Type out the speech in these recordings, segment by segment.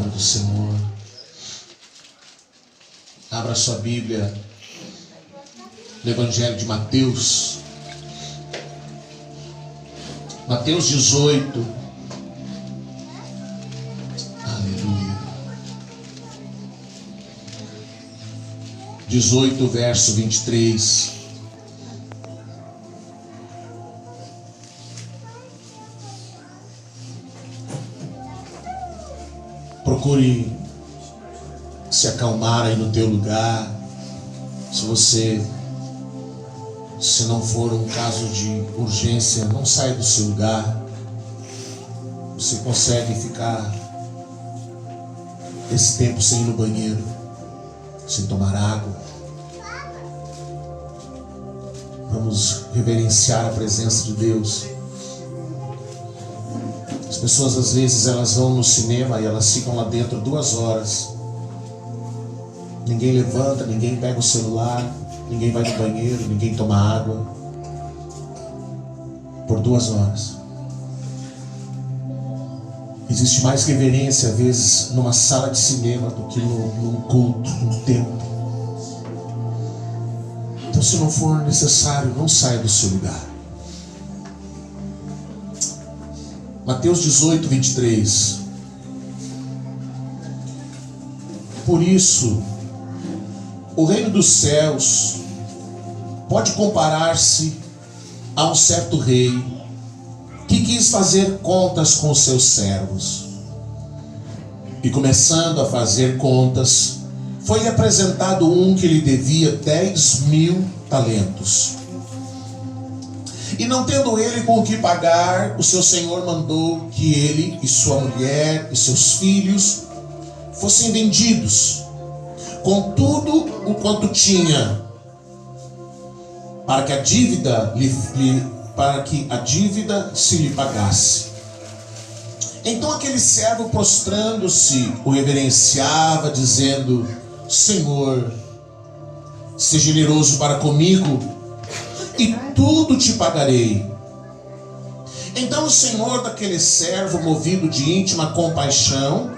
palavra do Senhor. Abra sua Bíblia no Evangelho de Mateus. Mateus 18. Aleluia. 18, verso 23. Procure se acalmar aí no teu lugar. Se não for um caso de urgência, não saia do seu lugar. Você consegue ficar esse tempo sem ir no banheiro, sem tomar água. Vamos reverenciar a presença de Deus. As pessoas às vezes elas vão no cinema e elas ficam lá dentro 2 horas. Ninguém levanta, ninguém pega o celular, ninguém vai no banheiro, ninguém toma água. Por 2 horas. Existe mais reverência às vezes numa sala de cinema do que num culto, num templo. Então, se não for necessário, não saia do seu lugar. Mateus 18, 23. Por isso, o reino dos céus pode comparar-se a um certo rei que quis fazer contas com os seus servos. E começando a fazer contas, foi apresentado um que lhe devia 10.000 talentos. E não tendo ele com o que pagar, o seu senhor mandou que ele e sua mulher e seus filhos fossem vendidos, com tudo o quanto tinha, para que a dívida se lhe pagasse. Então aquele servo, prostrando-se, o reverenciava, dizendo: Senhor, seja generoso para comigo, e tudo te pagarei. Então o senhor daquele servo, movido de íntima compaixão,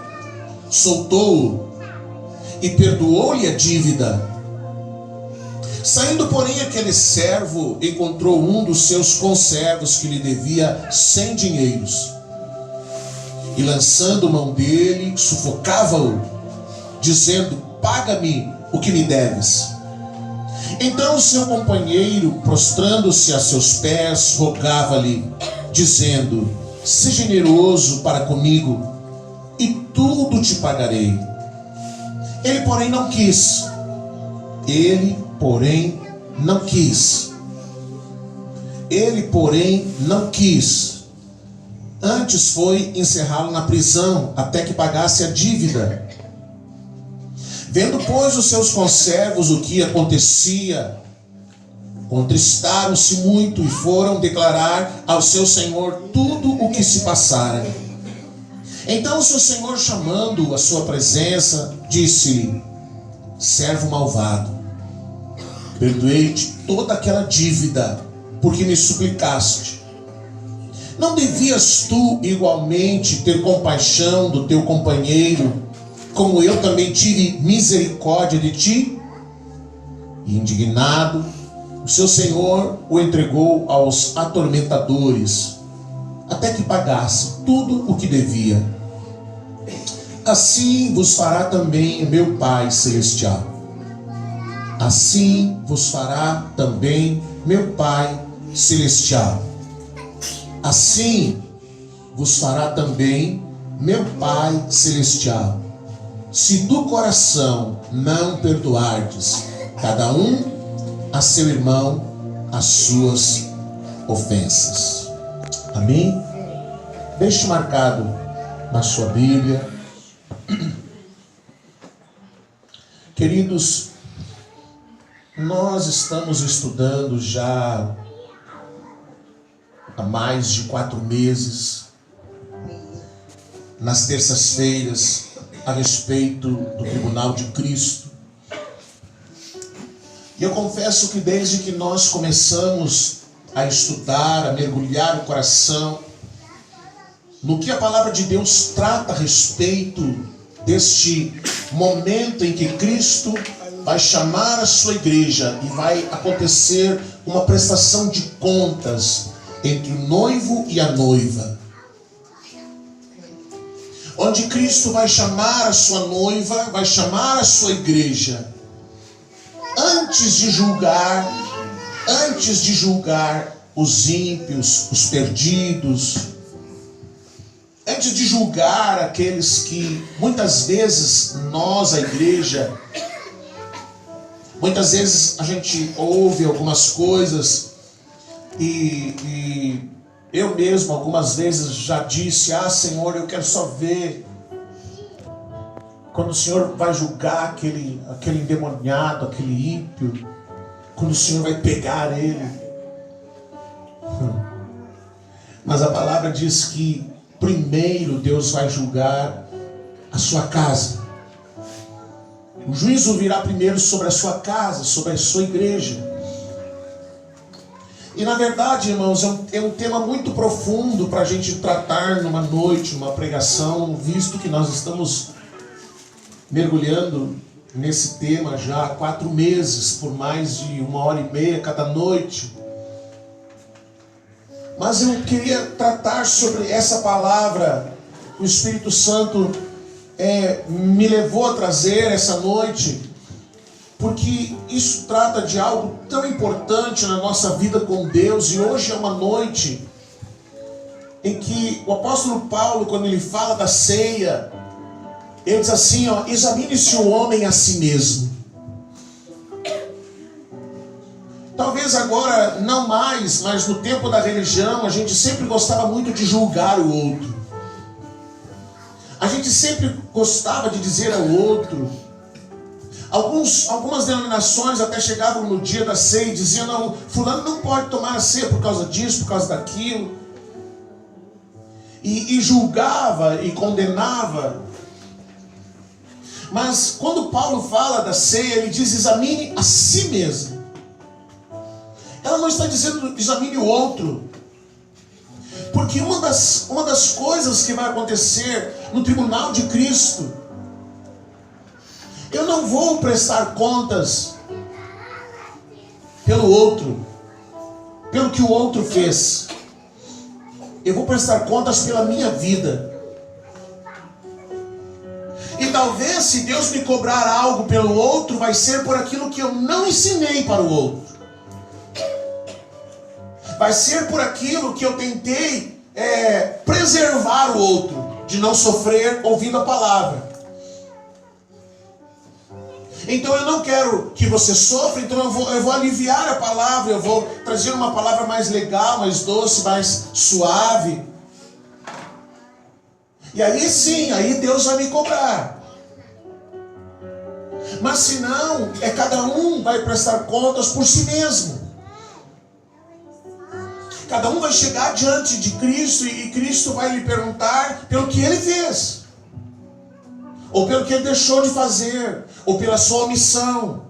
soltou-o e perdoou-lhe a dívida. Saindo, porém, aquele servo encontrou um dos seus conservos que lhe devia 100 dinheiros, e lançando mão dele, sufocava-o, dizendo: paga-me o que me deves. Então o seu companheiro, prostrando-se a seus pés, rogava-lhe, dizendo: seja generoso para comigo, e tudo te pagarei. Ele, porém, não quis. Ele, porém, não quis. Antes foi encerrá-lo na prisão, até que pagasse a dívida. Vendo, pois, os seus conservos o que acontecia, contristaram-se muito e foram declarar ao seu senhor tudo o que se passara. Então o seu senhor, chamando-o à sua presença, disse-lhe: servo malvado, perdoei-te toda aquela dívida, porque me suplicaste. Não devias tu igualmente ter compaixão do teu companheiro, como eu também tive misericórdia de ti? E indignado, o seu senhor o entregou aos atormentadores, até que pagasse tudo o que devia. Assim vos fará também meu Pai Celestial. Assim vos fará também meu Pai Celestial. Assim vos fará também meu Pai Celestial, se do coração não perdoardes cada um a seu irmão as suas ofensas. Amém? Deixe marcado na sua Bíblia. Queridos, nós estamos estudando já há mais de 4 meses, nas terças-feiras, a respeito do tribunal de Cristo. E eu confesso que desde que nós começamos a estudar, a mergulhar o coração no que a palavra de Deus trata a respeito deste momento em que Cristo vai chamar a sua igreja e vai acontecer uma prestação de contas entre o noivo e a noiva. Onde Cristo vai chamar a sua noiva, vai chamar a sua igreja. Antes de julgar os ímpios, os perdidos, antes de julgar aqueles que muitas vezes nós, a igreja, muitas vezes a gente ouve algumas coisas e eu mesmo algumas vezes já disse: Senhor, eu quero só ver quando o Senhor vai julgar aquele endemoniado, aquele ímpio, quando o Senhor vai pegar ele. Mas a palavra diz que primeiro Deus vai julgar a sua casa. O juízo virá primeiro sobre a sua casa, sobre a sua igreja. E na verdade, irmãos, é um tema muito profundo para a gente tratar numa noite, numa pregação, visto que nós estamos mergulhando nesse tema já há 4 meses, por mais de 1h30 cada noite. Mas eu queria tratar sobre essa palavra. O Espírito Santo me levou a trazer essa noite, porque isso trata de algo tão importante na nossa vida com Deus. E hoje é uma noite em que o apóstolo Paulo, quando ele fala da ceia, ele diz assim: examine-se o homem a si mesmo. Talvez agora não mais, mas no tempo da religião a gente sempre gostava muito de julgar o outro. A gente sempre gostava de dizer ao outro. Algumas denominações até chegavam no dia da ceia e diziam: não, fulano não pode tomar a ceia por causa disso, por causa daquilo. E julgava e condenava. Mas quando Paulo fala da ceia, ele diz: examine a si mesmo. Ela não está dizendo examine o outro. Porque uma das coisas que vai acontecer no tribunal de Cristo, eu não vou prestar contas pelo outro, pelo que o outro fez. Eu vou prestar contas pela minha vida. E talvez, se Deus me cobrar algo pelo outro, vai ser por aquilo que eu não ensinei para o outro. Vai ser por aquilo que eu tentei preservar o outro de não sofrer ouvindo a palavra. Então eu não quero que você sofra, então eu vou aliviar a palavra, eu vou trazer uma palavra mais legal, mais doce, mais suave. E aí sim, aí Deus vai me cobrar. Mas se não, cada um vai prestar contas por si mesmo. Cada um vai chegar diante de Cristo e Cristo vai lhe perguntar pelo que ele fez, ou pelo que ele deixou de fazer, ou pela sua omissão,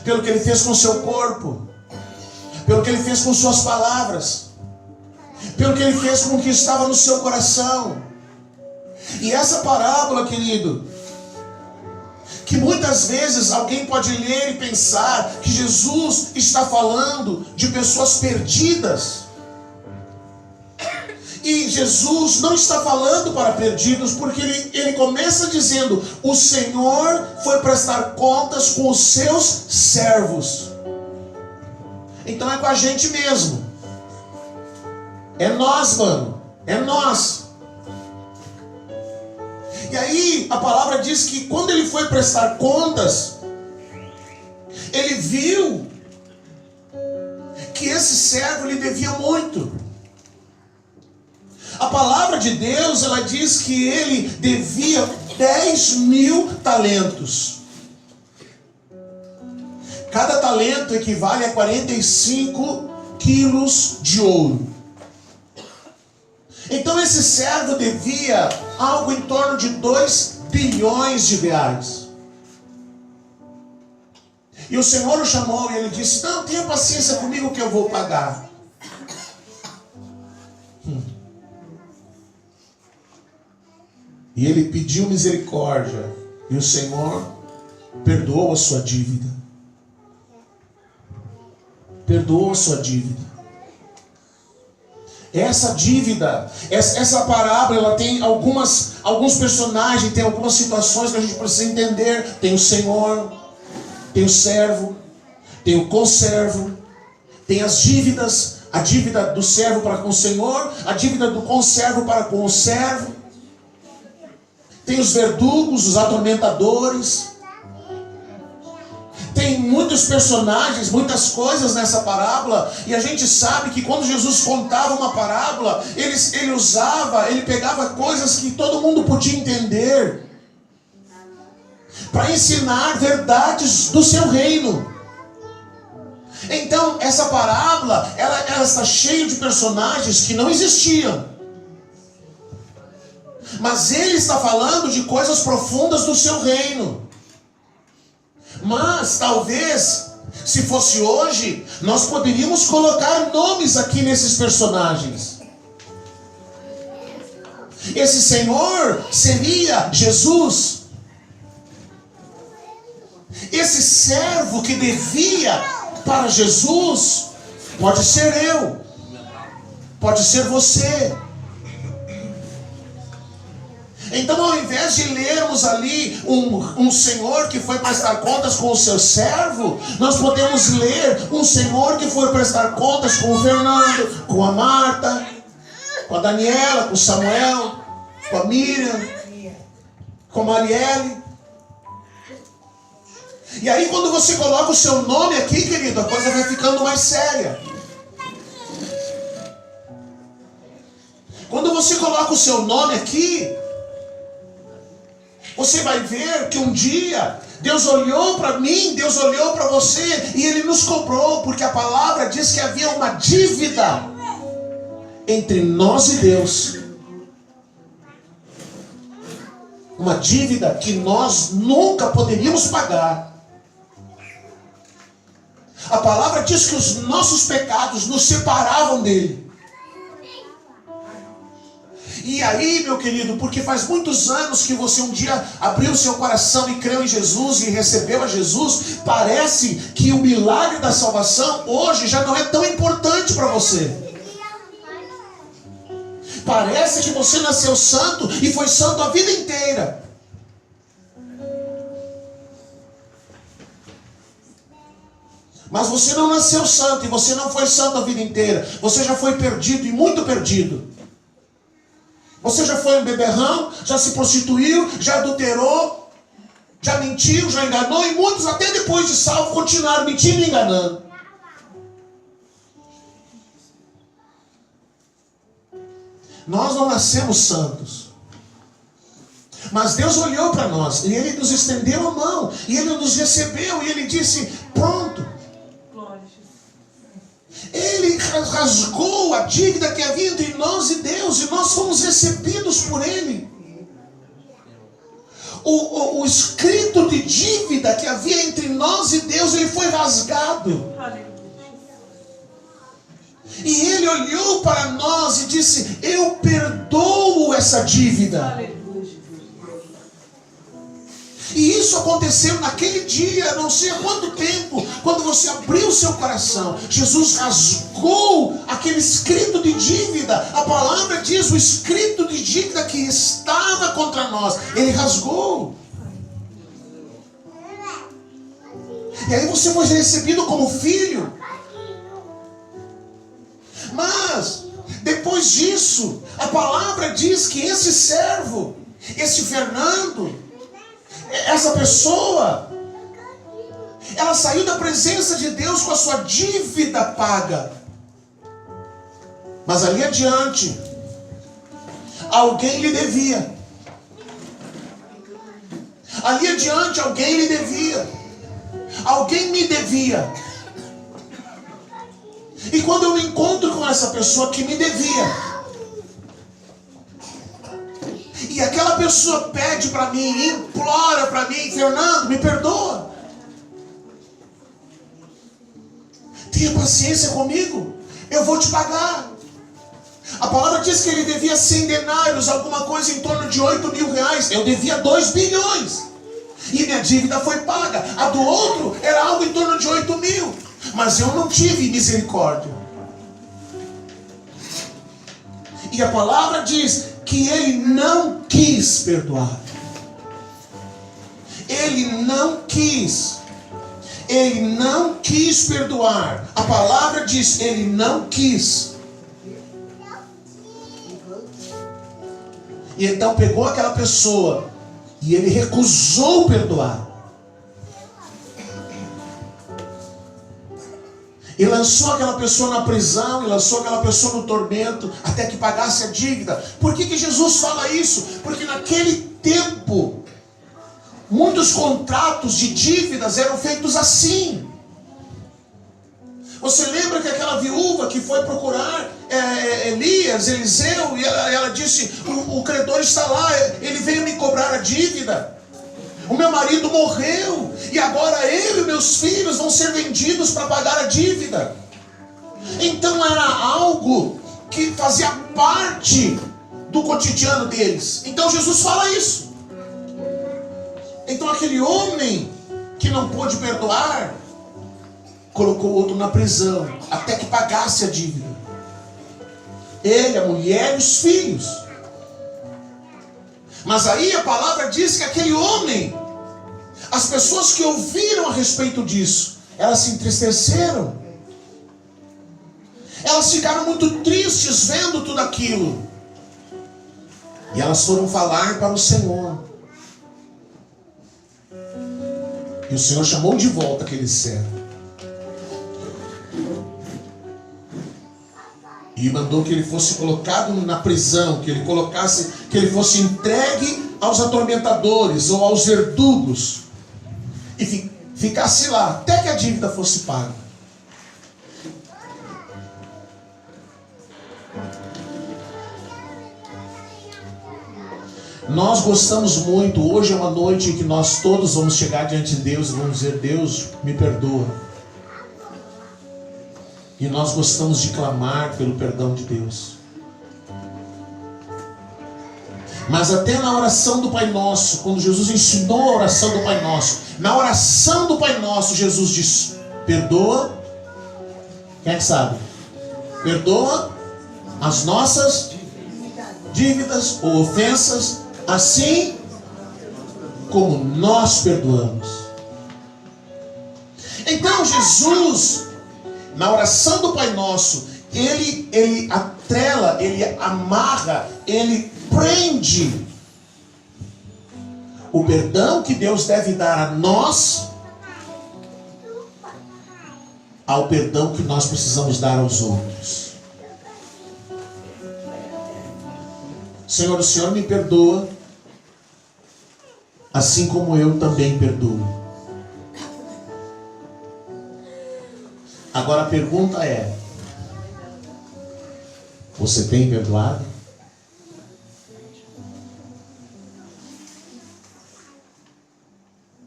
pelo que ele fez com o seu corpo, pelo que ele fez com suas palavras, pelo que ele fez com o que estava no seu coração. E essa parábola, querido, que muitas vezes alguém pode ler e pensar que Jesus está falando de pessoas perdidas. E Jesus não está falando para perdidos, porque ele começa dizendo: o Senhor foi prestar contas com os seus servos. Então é com a gente mesmo. É nós, mano. É nós. E aí a palavra diz que quando ele foi prestar contas, ele viu que esse servo lhe devia muito. A palavra de Deus, ela diz que ele devia 10.000 talentos. Cada talento equivale a 45 quilos de ouro. Então esse servo devia algo em torno de 2 bilhões de reais. E o Senhor o chamou e ele disse: não, tenha paciência comigo que eu vou pagar. E ele pediu misericórdia. E o Senhor perdoou a sua dívida. Perdoou a sua dívida. Essa dívida, essa parábola, ela tem alguns personagens, tem algumas situações que a gente precisa entender. Tem o Senhor, tem o servo, tem o conservo, tem as dívidas, a dívida do servo para com o Senhor, a dívida do conservo para com o servo. Tem os verdugos, os atormentadores. Tem muitos personagens, muitas coisas nessa parábola. E a gente sabe que quando Jesus contava uma parábola, ele pegava coisas que todo mundo podia entender, para ensinar verdades do seu reino. Então essa parábola, ela está cheia de personagens que não existiam. Mas ele está falando de coisas profundas do seu reino. Mas talvez, se fosse hoje, nós poderíamos colocar nomes aqui nesses personagens. Esse Senhor seria Jesus. Esse servo que devia para Jesus pode ser eu, pode ser você. Então, ao invés de lermos ali um senhor que foi prestar contas com o seu servo, nós podemos ler um senhor que foi prestar contas com o Fernando, com a Marta, com a Daniela, com o Samuel, com a Miriam, com a Marielle. E aí, quando você coloca o seu nome aqui, querido, a coisa vai ficando mais séria. Quando você coloca o seu nome aqui, você vai ver que um dia Deus olhou para mim, Deus olhou para você e Ele nos cobrou, porque a palavra diz que havia uma dívida entre nós e Deus. Uma dívida que nós nunca poderíamos pagar. A palavra diz que os nossos pecados nos separavam dele. E aí, meu querido, porque faz muitos anos que você um dia abriu seu coração e creu em Jesus e recebeu a Jesus, parece que o milagre da salvação hoje já não é tão importante para você. Parece que você nasceu santo e foi santo a vida inteira. Mas você não nasceu santo e você não foi santo a vida inteira. Você já foi perdido e muito perdido. Você já foi um beberrão, já se prostituiu, já adulterou, já mentiu, já enganou, e muitos até depois de salvo continuaram mentindo e enganando. Nós não nascemos santos. Mas Deus olhou para nós e Ele nos estendeu a mão, e Ele nos recebeu, e Ele disse, pronto. Ele rasgou a dívida que havia entre nós e Deus, e nós fomos recebidos por Ele. O escrito de dívida que havia entre nós e Deus, ele foi rasgado. E Ele olhou para nós e disse, eu perdoo essa dívida. E isso aconteceu naquele dia, não sei há quanto tempo, quando você abriu o seu coração. Jesus rasgou aquele escrito de dívida. A palavra diz, o escrito de dívida que estava contra nós, Ele rasgou. E aí você foi recebido como filho. Mas, depois disso, a palavra diz que esse servo, esse Fernando, essa pessoa, ela saiu da presença de Deus com a sua dívida paga. Mas ali adiante, alguém lhe devia. Ali adiante, alguém lhe devia. Alguém me devia. E quando eu me encontro com essa pessoa que me devia, e aquela pessoa pede para mim, implora para mim, Fernando, me perdoa. Tenha paciência comigo, eu vou te pagar. A palavra diz que ele devia 100 denários, alguma coisa em torno de 8 mil reais. Eu devia 2 bilhões. E minha dívida foi paga. A do outro era algo em torno de 8 mil. Mas eu não tive misericórdia. E a palavra diz que ele não quis perdoar. Ele não quis. Ele não quis perdoar. A palavra diz, ele não quis. E então pegou aquela pessoa e ele recusou perdoar. E lançou aquela pessoa na prisão, e lançou aquela pessoa no tormento, até que pagasse a dívida. Por que Jesus fala isso? Porque naquele tempo, muitos contratos de dívidas eram feitos assim. Você lembra que aquela viúva que foi procurar Eliseu, e ela disse, o credor está lá, ele veio me cobrar a dívida. O meu marido morreu, e agora eu e meus filhos vão ser vendidos para pagar a dívida. Então era algo que fazia parte do cotidiano deles. Então Jesus fala isso. Então aquele homem que não pôde perdoar, colocou o outro na prisão, até que pagasse a dívida. Ele, a mulher e os filhos. Mas aí a palavra diz que aquele homem, as pessoas que ouviram a respeito disso, elas se entristeceram. Elas ficaram muito tristes vendo tudo aquilo. E elas foram falar para o Senhor. E o Senhor chamou de volta aquele servo. E mandou que ele fosse colocado na prisão, que ele fosse entregue aos atormentadores ou aos verdugos. E ficasse lá, até que a dívida fosse paga. Nós gostamos muito, hoje é uma noite em que nós todos vamos chegar diante de Deus e vamos dizer, Deus, me perdoa. E nós gostamos de clamar pelo perdão de Deus. Mas até na oração do Pai Nosso, quando Jesus ensinou a oração do Pai Nosso, na oração do Pai Nosso, Jesus diz, perdoa, quem é que sabe? Perdoa as nossas dívidas ou ofensas, assim como nós perdoamos. Então Jesus, na oração do Pai Nosso, ele atrela, ele amarra, ele prende o perdão que Deus deve dar a nós ao perdão que nós precisamos dar aos outros. Senhor, o Senhor me perdoa, assim como eu também perdoo. Agora a pergunta é, você tem perdoado?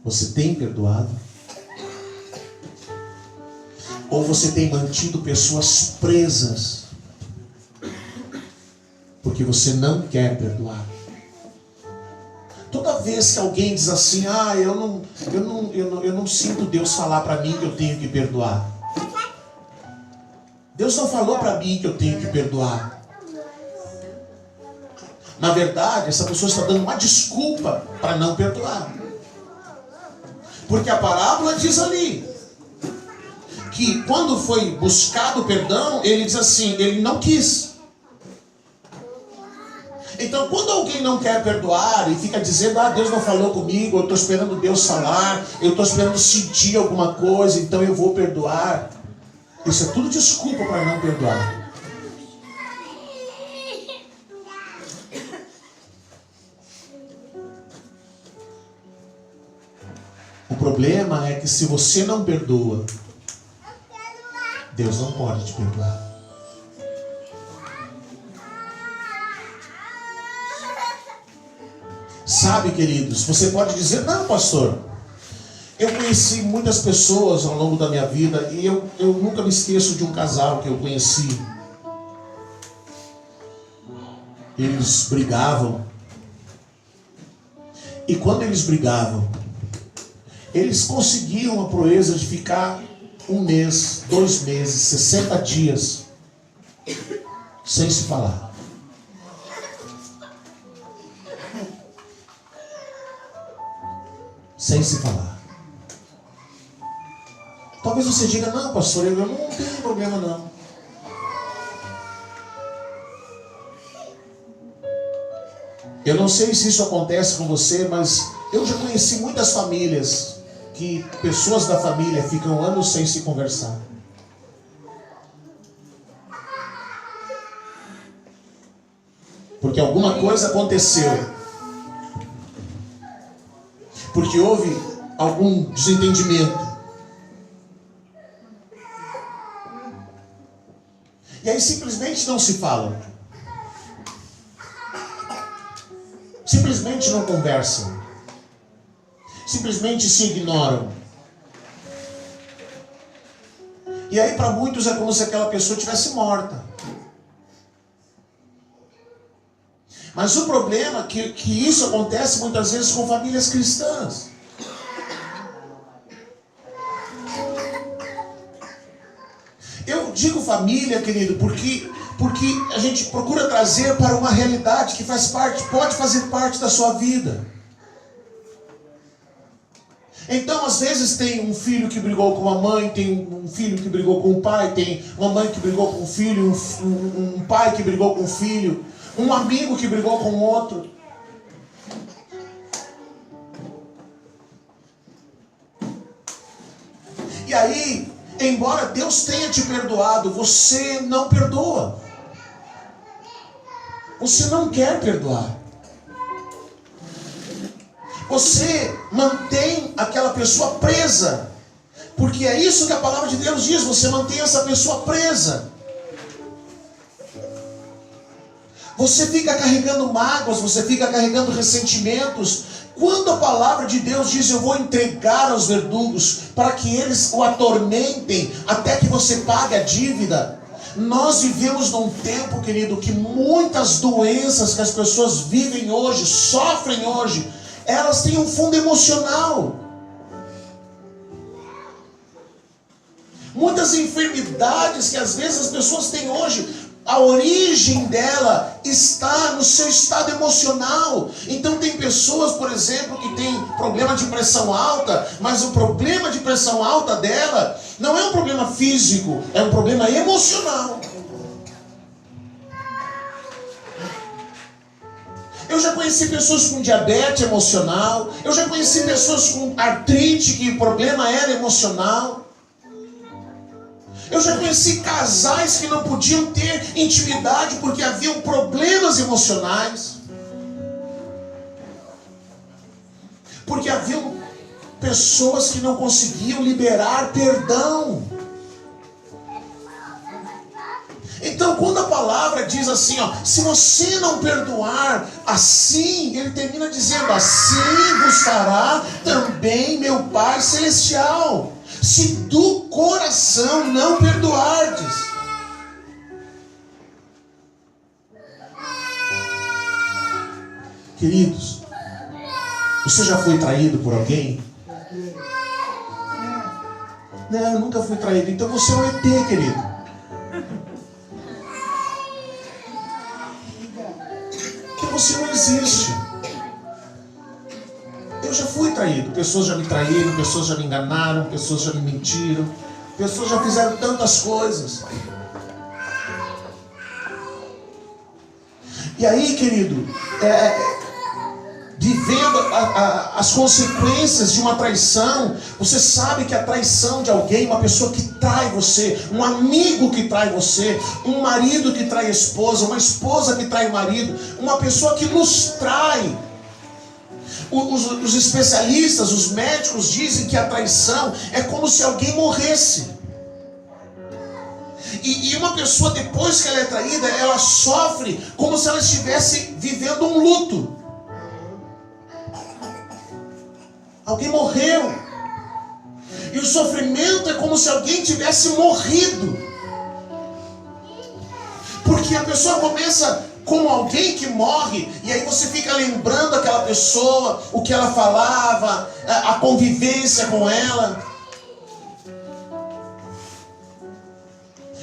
Você tem perdoado? Ou você tem mantido pessoas presas porque você não quer perdoar? Toda vez que alguém diz assim, eu não sinto Deus falar para mim que eu tenho que perdoar. Deus não falou para mim que eu tenho que perdoar. Na verdade, essa pessoa está dando uma desculpa para não perdoar. Porque a parábola diz ali que quando foi buscado o perdão, ele diz assim, ele não quis. Então quando alguém não quer perdoar e fica dizendo, Deus não falou comigo, eu estou esperando Deus falar, eu estou esperando sentir alguma coisa, então eu vou perdoar. Isso é tudo desculpa para não perdoar. O problema é que se você não perdoa, Deus não pode te perdoar. Sabe, queridos, você pode dizer, não, pastor, eu conheci muitas pessoas ao longo da minha vida e eu nunca me esqueço de um casal que eu conheci. eles brigavam. E quando eles brigavam, eles conseguiam a proeza de ficar 1 mês, 2 meses, 60 dias sem se falar. Sem se falar. Talvez você diga, não, pastor, eu não tenho problema não. Eu não sei se isso acontece com você, mas eu já conheci muitas famílias que pessoas da família ficam anos sem se conversar. Porque alguma coisa aconteceu. Porque houve algum desentendimento. E aí simplesmente não se falam. Simplesmente não conversam. Simplesmente se ignoram. E aí para muitos é como se aquela pessoa tivesse morta. Mas o problema é que isso acontece muitas vezes com famílias cristãs. Eu digo família, querido, porque a gente procura trazer para uma realidade que faz parte, pode fazer parte da sua vida. Então, às vezes tem um filho que brigou com a mãe, tem um filho que brigou com o pai, tem uma mãe que brigou com o filho, um pai que brigou com o filho, um amigo que brigou com o outro. E aí, embora Deus tenha te perdoado, você não perdoa. Você não quer perdoar. Você mantém aquela pessoa presa. Porque é isso que a palavra de Deus diz. Você mantém essa pessoa presa. Você fica carregando mágoas, você fica carregando ressentimentos. Quando a palavra de Deus diz, eu vou entregar aos verdugos para que eles o atormentem até que você pague a dívida. Nós vivemos num tempo, querido, que muitas doenças que as pessoas vivem hoje, sofrem hoje, elas têm um fundo emocional. Muitas enfermidades que às vezes as pessoas têm hoje, a origem dela está no seu estado emocional. Então tem pessoas, por exemplo, que têm problema de pressão alta, mas o problema de pressão alta dela não é um problema físico, é um problema emocional. Eu já conheci pessoas com diabetes emocional, eu já conheci pessoas com artrite que o problema era emocional. Eu já conheci casais que não podiam ter intimidade porque haviam problemas emocionais. Porque haviam pessoas que não conseguiam liberar perdão. Então, quando a palavra diz assim, ó, se você não perdoar, assim, ele termina dizendo, assim vos fará também meu Pai Celestial, se do coração não perdoardes. Queridos, você já foi traído por alguém? Não, eu nunca fui traído. Então você é um ET, querido. Porque você não existe. Eu já fui traído. Pessoas já me traíram, pessoas já me enganaram, pessoas já me mentiram, pessoas já fizeram tantas coisas. E aí, querido, vivendo as consequências de uma traição, você sabe que a traição de alguém, uma pessoa que trai você, um amigo que trai você, um marido que trai a esposa, uma esposa que trai o marido, uma pessoa que nos trai. Os especialistas, os médicos dizem que a traição é como se alguém morresse. E uma pessoa, depois que ela é traída, ela sofre como se ela estivesse vivendo um luto. Alguém morreu. E o sofrimento é como se alguém tivesse morrido. Porque a pessoa começa como alguém que morre, e aí você fica lembrando aquela pessoa, o que ela falava, a convivência com ela.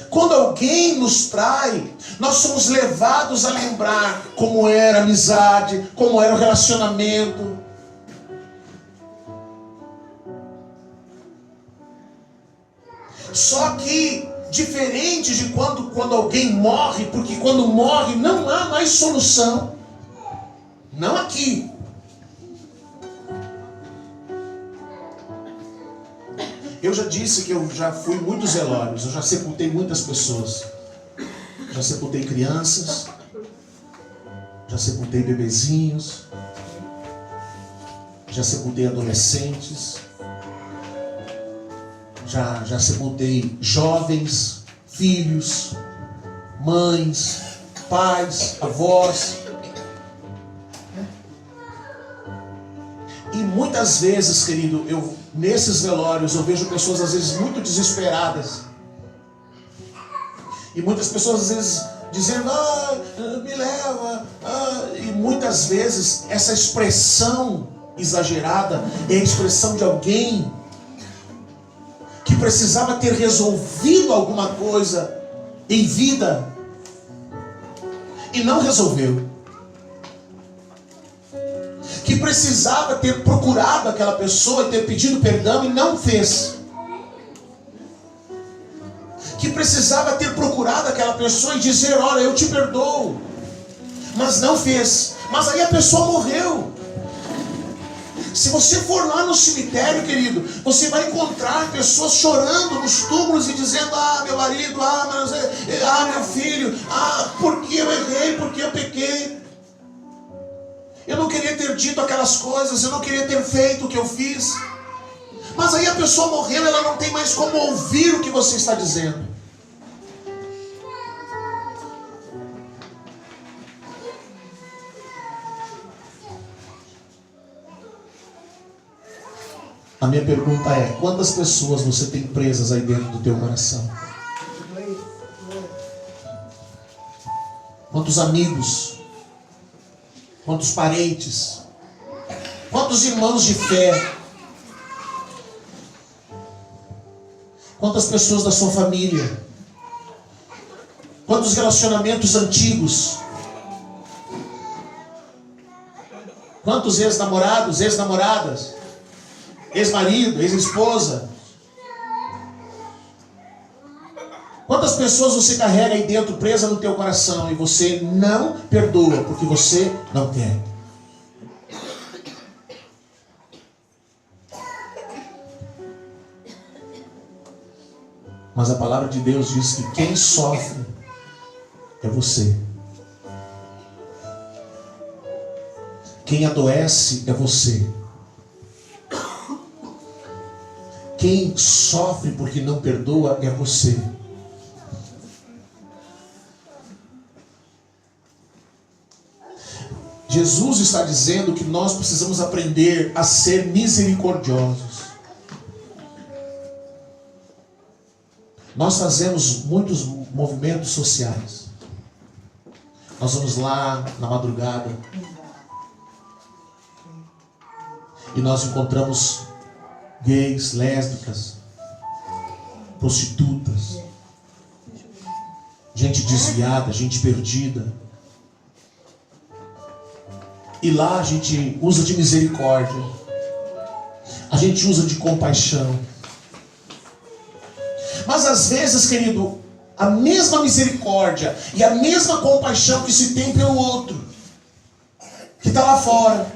Quando alguém nos trai, nós somos levados a lembrar como era a amizade, como era o relacionamento. Só que diferente de quando alguém morre, porque quando morre não há mais solução. Não aqui. Eu já disse que eu já fui muitos velórios, eu já sepultei muitas pessoas. Já sepultei crianças, já sepultei bebezinhos, já sepultei adolescentes, já sepultei jovens, filhos, mães, pais, avós. E muitas vezes, querido, nesses velórios eu vejo pessoas às vezes muito desesperadas. E muitas pessoas às vezes dizendo, me leva. E muitas vezes essa expressão exagerada é a expressão de alguém que precisava ter resolvido alguma coisa em vida e não resolveu. Que precisava ter procurado aquela pessoa e ter pedido perdão e não fez. Que precisava ter procurado aquela pessoa e dizer, olha, eu te perdoo, mas não fez. Mas aí a pessoa morreu. Se você for lá no cemitério, querido, você vai encontrar pessoas chorando nos túmulos e dizendo, meu marido, meu filho, porque eu errei, porque eu pequei. Eu não queria ter dito aquelas coisas, eu não queria ter feito o que eu fiz. Mas aí a pessoa morreu, ela não tem mais como ouvir o que você está dizendo. A minha pergunta é, quantas pessoas você tem presas aí dentro do teu coração? Quantos amigos? Quantos parentes? Quantos irmãos de fé? Quantas pessoas da sua família? Quantos relacionamentos antigos? Quantos ex-namorados, ex-namoradas? Ex-marido, ex-esposa? Quantas pessoas você carrega aí dentro, presa no teu coração, e você não perdoa, porque você não quer? Mas a palavra de Deus diz que quem sofre é você. Quem adoece é você. Quem sofre porque não perdoa é você. Jesus está dizendo que nós precisamos aprender a ser misericordiosos. Nós fazemos muitos movimentos sociais. Nós vamos lá na madrugada e nós encontramos gays, lésbicas, prostitutas, gente desviada, gente perdida. E lá a gente usa de misericórdia, a gente usa de compaixão. Mas às vezes, querido, a mesma misericórdia e a mesma compaixão que se tem pelo outro, que está lá fora,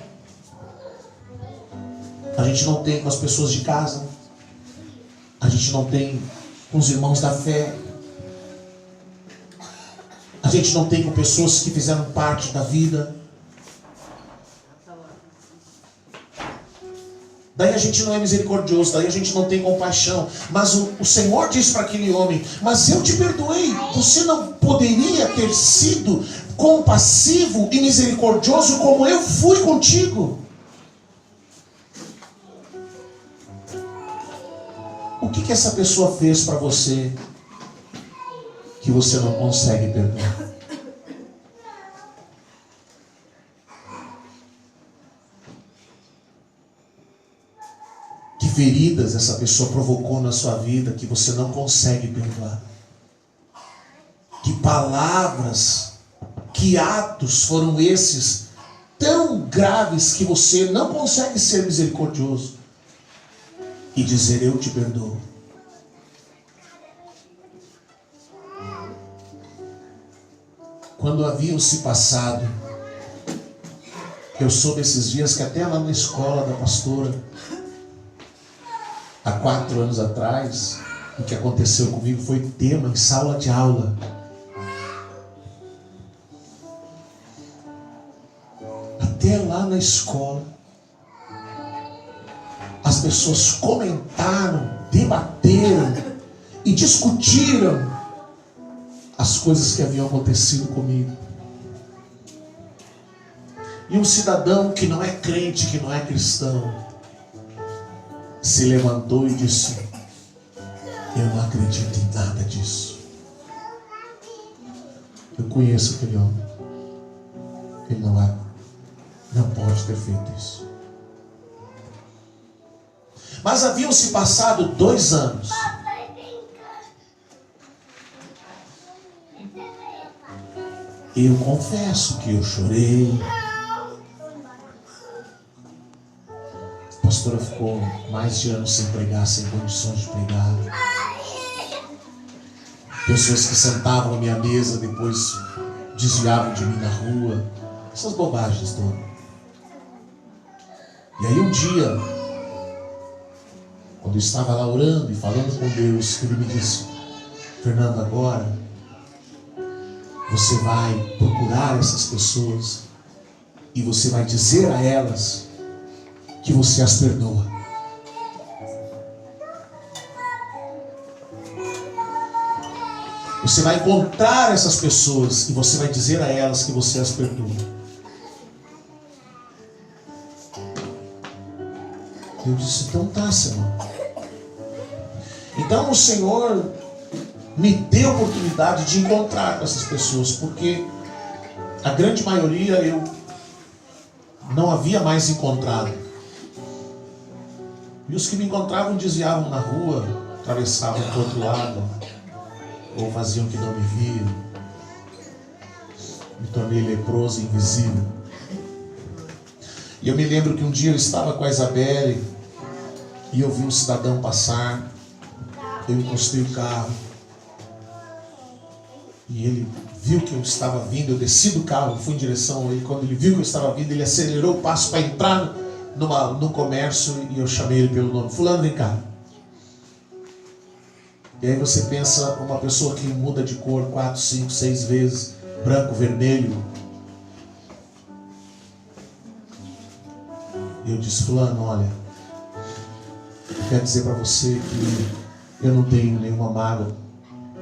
a gente não tem com as pessoas de casa, a gente não tem com os irmãos da fé, a gente não tem com pessoas que fizeram parte da vida. Daí a gente não é misericordioso, daí a gente não tem compaixão. Mas o Senhor disse para aquele homem, mas eu te perdoei, você não poderia ter sido compassivo e misericordioso como eu fui contigo? O que essa pessoa fez para você que você não consegue perdoar? feridas essa pessoa provocou na sua vida que você não consegue perdoar? Que palavras, que atos foram esses tão graves que você não consegue ser misericordioso e dizer: eu te perdoo? Quando haviam se passado, eu soube esses dias que até lá na escola da pastora, há 4 anos atrás, o que aconteceu comigo foi tema em sala de aula. Até lá na escola, as pessoas comentaram, debateram e discutiram as coisas que haviam acontecido comigo. E um cidadão que não é crente, que não é cristão, se levantou e disse: eu não acredito em nada disso. Eu conheço aquele homem. Ele não pode ter feito isso. Mas haviam se passado 2 anos. Eu confesso que eu chorei. A pastora ficou mais de ano sem pregar, sem condições de pregar. Pessoas que sentavam à minha mesa depois desviavam de mim na rua. Essas bobagens todas. E aí um dia, quando eu estava lá orando e falando com Deus, Ele me disse: Fernando, agora você vai procurar essas pessoas e você vai dizer a elas que você as perdoa. Você vai encontrar essas pessoas e você vai dizer a elas que você as perdoa. Eu disse: então tá, Senhor. Então o Senhor me deu a oportunidade de encontrar com essas pessoas, porque a grande maioria eu não havia mais encontrado. E os que me encontravam desviavam na rua, atravessavam para o outro lado, ou faziam que não me viam. Me tornei leproso e invisível. E eu me lembro que um dia eu estava com a Isabelle e eu vi um cidadão passar. Eu encostei o carro e ele viu que eu estava vindo. Eu desci do carro, eu fui em direção a ele. Quando ele viu que eu estava vindo, ele acelerou o passo para entrar no comércio, e eu chamei ele pelo nome: fulano, vem cá. E aí você pensa, uma pessoa que muda de cor 4, 5, 6 vezes, branco, vermelho. Eu disse: fulano, olha, eu quero dizer para você que eu não tenho nenhuma mágoa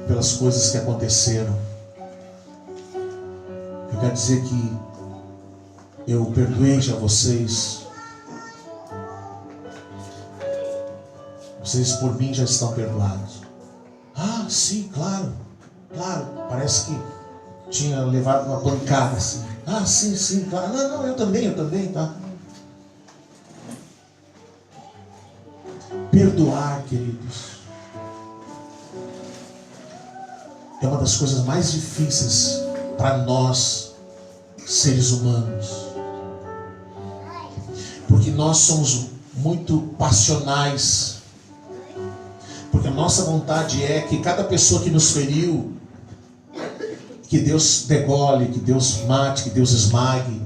pelas coisas que aconteceram. Eu quero dizer que eu perdoei já vocês. Vocês por mim já estão perdoados. Ah, sim, claro, claro. Parece que tinha levado uma pancada assim. Ah, sim, claro. Não, eu também, tá? Perdoar, queridos, é uma das coisas mais difíceis para nós, seres humanos. Porque nós somos muito passionais. Porque a nossa vontade é que cada pessoa que nos feriu, que Deus degole, que Deus mate, que Deus esmague.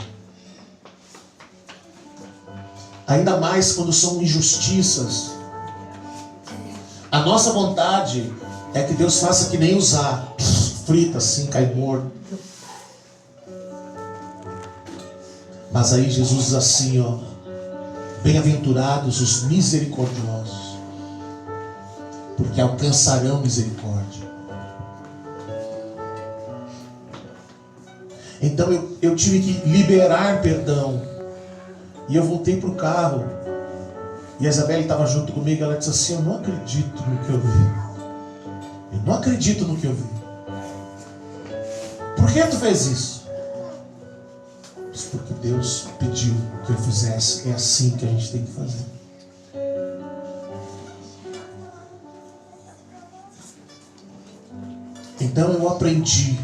Ainda mais quando são injustiças. A nossa vontade é que Deus faça que nem usar, frita assim, cai morto. Mas aí Jesus diz assim, ó: bem-aventurados os misericordiosos, porque alcançarão misericórdia. Então eu tive que liberar perdão. E eu voltei para o carro. E a Isabelle estava junto comigo. Ela disse assim: eu não acredito no que eu vi. Eu não acredito no que eu vi. Por que tu fez isso? Porque Deus pediu que eu fizesse. É assim que a gente tem que fazer. Então eu aprendi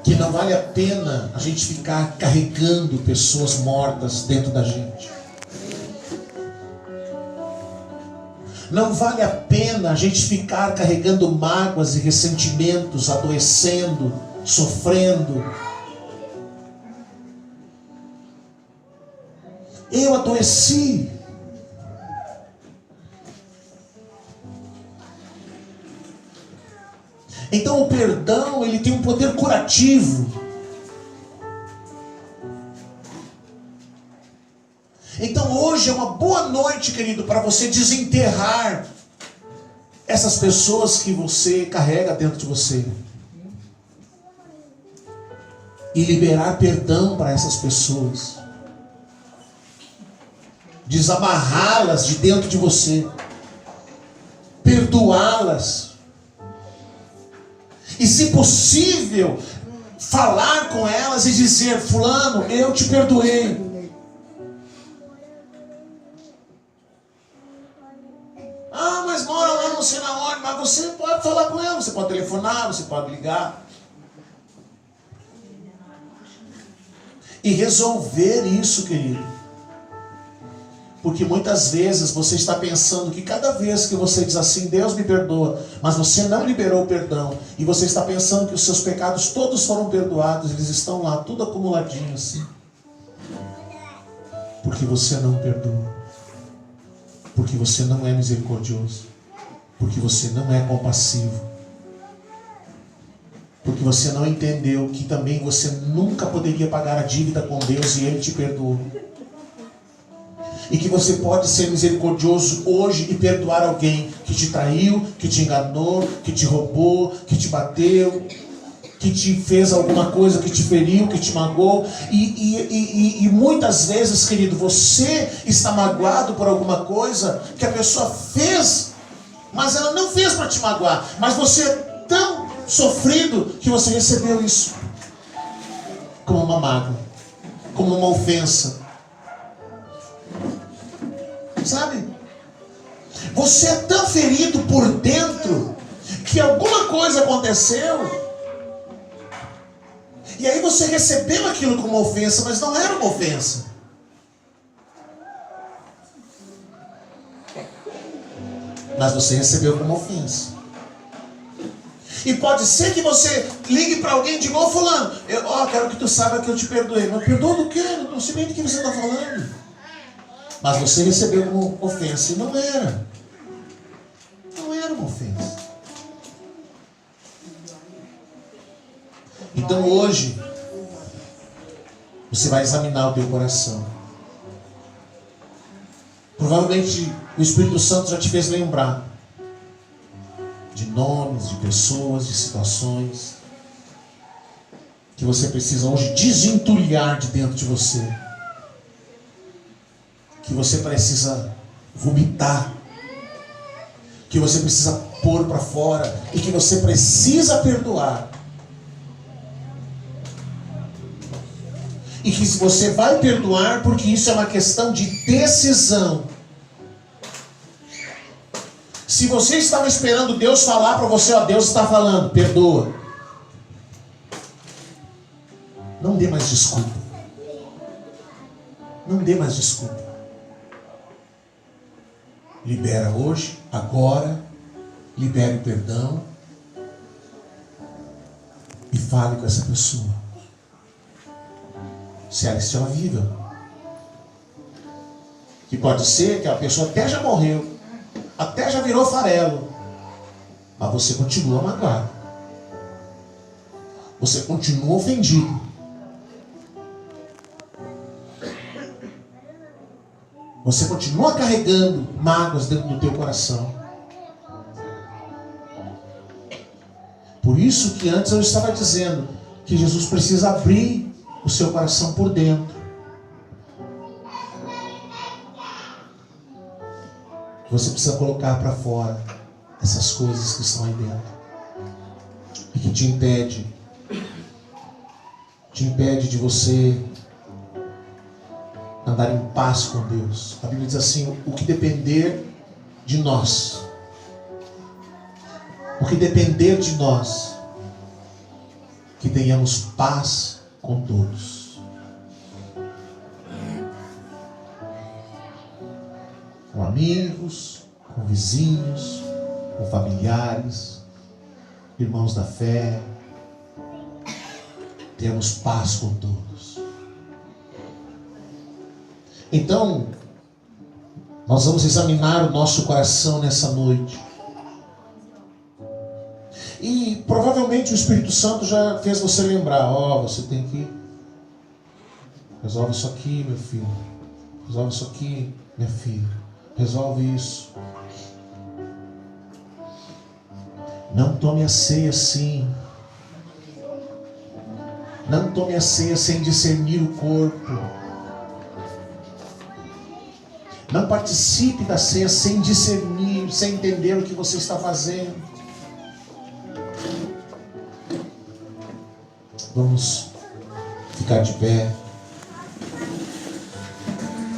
que não vale a pena a gente ficar carregando pessoas mortas dentro da gente. Não vale a pena a gente ficar carregando mágoas e ressentimentos, adoecendo, sofrendo. Eu adoeci. Então o perdão, ele tem um poder curativo. Então hoje é uma boa noite, querido, para você desenterrar essas pessoas que você carrega dentro de você. E liberar perdão para essas pessoas. Desamarrá-las de dentro de você. Perdoá-las. E se possível, falar com elas e dizer: fulano, eu te perdoei. Ah, mas mora lá não sei na onde. Mas você pode falar com ela, você pode telefonar, você pode ligar. E resolver isso, querido. Porque muitas vezes você está pensando que cada vez que você diz assim, Deus me perdoa, mas você não liberou o perdão, e você está pensando que os seus pecados todos foram perdoados, eles estão lá, tudo acumuladinho assim. Porque você não perdoa. Porque você não é misericordioso. Porque você não é compassivo. Porque você não entendeu que também você nunca poderia pagar a dívida com Deus e Ele te perdoou. E que você pode ser misericordioso hoje e perdoar alguém que te traiu, que te enganou, que te roubou, que te bateu, que te fez alguma coisa, que te feriu, que te magoou. E muitas vezes, querido, você está magoado por alguma coisa que a pessoa fez, mas ela não fez para te magoar. Mas você é tão sofrido que você recebeu isso como uma mágoa, como uma ofensa. Sabe? Você é tão ferido por dentro que alguma coisa aconteceu e aí você recebeu aquilo como uma ofensa, mas não era uma ofensa. Mas você recebeu como ofensa. E pode ser que você ligue para alguém de novo, fulano, quero que tu saiba que eu te perdoei. Mas perdoa do quê? Não sei nem do que você está falando. Mas você recebeu como ofensa e não era. Não era uma ofensa. Então hoje, você vai examinar o teu coração. Provavelmente o Espírito Santo já te fez lembrar de nomes, de pessoas, de situações que você precisa hoje desentulhar de dentro de você. Que você precisa vomitar, que você precisa pôr para fora e que você precisa perdoar. E que você vai perdoar porque isso é uma questão de decisão. Se você estava esperando Deus falar para você, Deus está falando, perdoa. Não dê mais desculpa. Não dê mais desculpa. Libera hoje, agora, libere o perdão e fale com essa pessoa. Se ela estiver viva. Que pode ser que a pessoa até já morreu, até já virou farelo, mas você continua magoado. Você continua ofendido. Você continua carregando mágoas dentro do teu coração. Por isso que antes eu estava dizendo que Jesus precisa abrir o seu coração por dentro. Você precisa colocar para fora essas coisas que estão aí dentro. E que te impede de você andar em paz com Deus. A Bíblia diz assim: o que depender de nós, o que depender de nós, que tenhamos paz com todos. Com amigos, com vizinhos, com familiares, irmãos da fé. Temos paz com todos. Então, nós vamos examinar o nosso coração nessa noite. E provavelmente o Espírito Santo já fez você lembrar: você tem que resolve isso aqui, meu filho. Resolve isso aqui, minha filha. Resolve isso. Não tome a ceia assim. Não tome a ceia sem discernir o corpo. Não participe da ceia sem discernir, sem entender o que você está fazendo. Vamos ficar de pé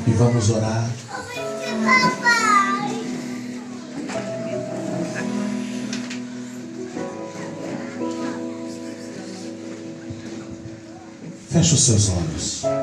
e vamos orar. Feche os seus olhos.